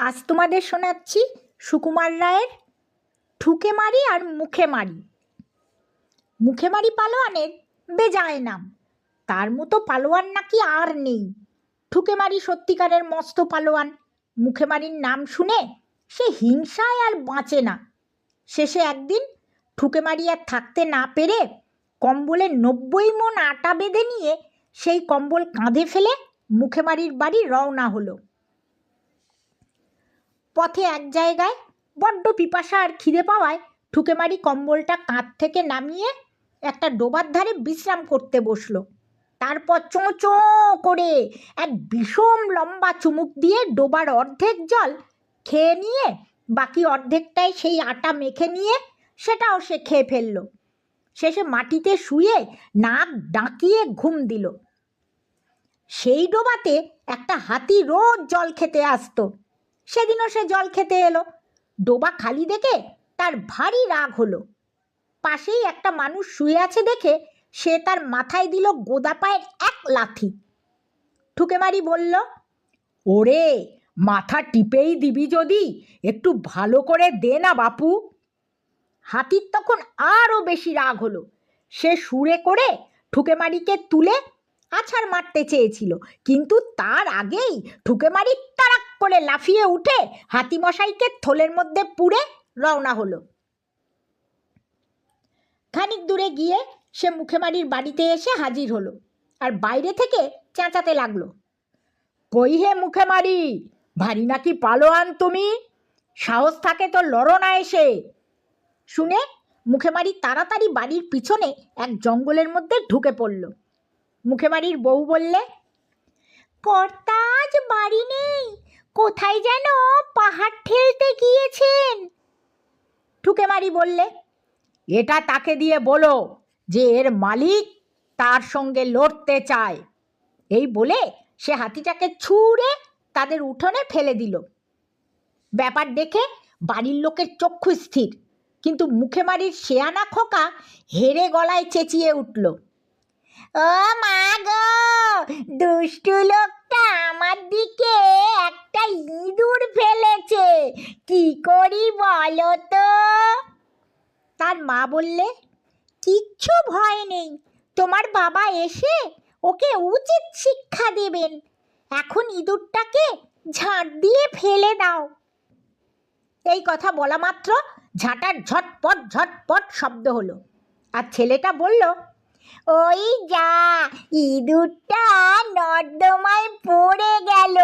আজ তোমাদের শোনাচ্ছি সুকুমার রায়ের ঠুকে মারি আর মুখে মারি। মুখে মারি পালোয়ানের বেজায় নাম, তার মতো পালোয়ান নাকি আর নেই। ঠুকে মারি সত্যিকারের মস্ত পালোয়ান। মুখে মারির নাম শুনে সে হিংসায় আর বাঁচে না। শেষে একদিন ঠুকে মারি আর থাকতে না পেরে কম্বলে 90 মণ আটা বেঁধে নিয়ে সেই কম্বল কাঁধে ফেলে মুখে মারির বাড়ি রওনা হলো। পথে এক জায়গায় বড্ড পিপাসা আর খিদে পাওয়ায় ঠুকে মারি কম্বলটা কাঁধ থেকে নামিয়ে একটা ডোবার ধারে বিশ্রাম করতে বসলো। তারপর চোঁ চোঁ করে এক বিষম লম্বা চুমুক দিয়ে ডোবার অর্ধেক জল খেয়ে নিয়ে বাকি অর্ধেকটাই সেই আটা মেখে নিয়ে সেটাও সে খেয়ে ফেলল। শেষে মাটিতে শুয়ে নাক ডাকিয়ে ঘুম দিল। সেই ডোবাতে একটা হাতি রোজ জল খেতে আসতো। সেদিনও সে জল খেতে এলো। ডোবা খালি দেখে তার ভারী রাগ হলো। পাশেই একটা মানুষ শুয়ে আছে দেখে সে তার মাথায় দিল গোদা পায়ের এক লাথি। ঠুকে মারি বলল, ওরে মাথা টিপেই দিবি যদি একটু ভালো করে দে না বাপু। হাতির তখন আরও বেশি রাগ হলো। সে সুরে করে ঠুকে মারিকে তুলে আছাড় মারতে চেয়েছিল, কিন্তু তার আগেই ঠুকে মারি তাড়াক করে লাফিয়ে উঠে হাতিমশাইকে থলের মধ্যে পুরে রওনা হলো। খানিক দূরে গিয়ে সে মুখে মারির বাড়িতে এসে হাজির হলো আর বাইরে থেকে চেঁচাতে লাগলো, কই হে মুখে মারি, ভারী নাকি পালোয়ান তুমি? সাহস থাকে তো লড়ো না এসে। শুনে মুখে মারি তাড়াতাড়ি বাড়ির পিছনে এক জঙ্গলের মধ্যে ঢুকে পড়ল। মুখে মারির বউ বললে, কর্তা আজ বাড়ি নেই, কোথায় যেন পাহাড় ঠেলতে গিয়েছেন। ঠুকে মারি বললে, এটা তাকে দিয়ে বলো যে এর মালিক তার সঙ্গে লড়তে চায়। এই বলে সে হাতিটাকে ছুঁড়ে তাদের উঠোনে ফেলে দিল। ব্যাপার দেখে বাড়ির লোকের চক্ষু স্থির, কিন্তু মুখে মারির শেয়ানা খোকা হেরে গলায় চেঁচিয়ে উঠল, ও মা গো, দুষ্টু লোকটা আমার দিকে একটা ইঁদুর ফেলেছে, কি করি বলো তো? তার মা বললে, কিচ্ছু ভয় নেই, তোমার বাবা এসে ওকে উচিত শিক্ষা দেবেন। এখন ইঁদুরটাকে ঝাঁট দিয়ে ফেলে দাও। এই কথা বলা মাত্র ঝাঁটার ঝটপট ঝটপট শব্দ হলো, আর ছেলেটা বলল, ওই যা, ইঁদুরটা নর্দমায় পড়ে গেল।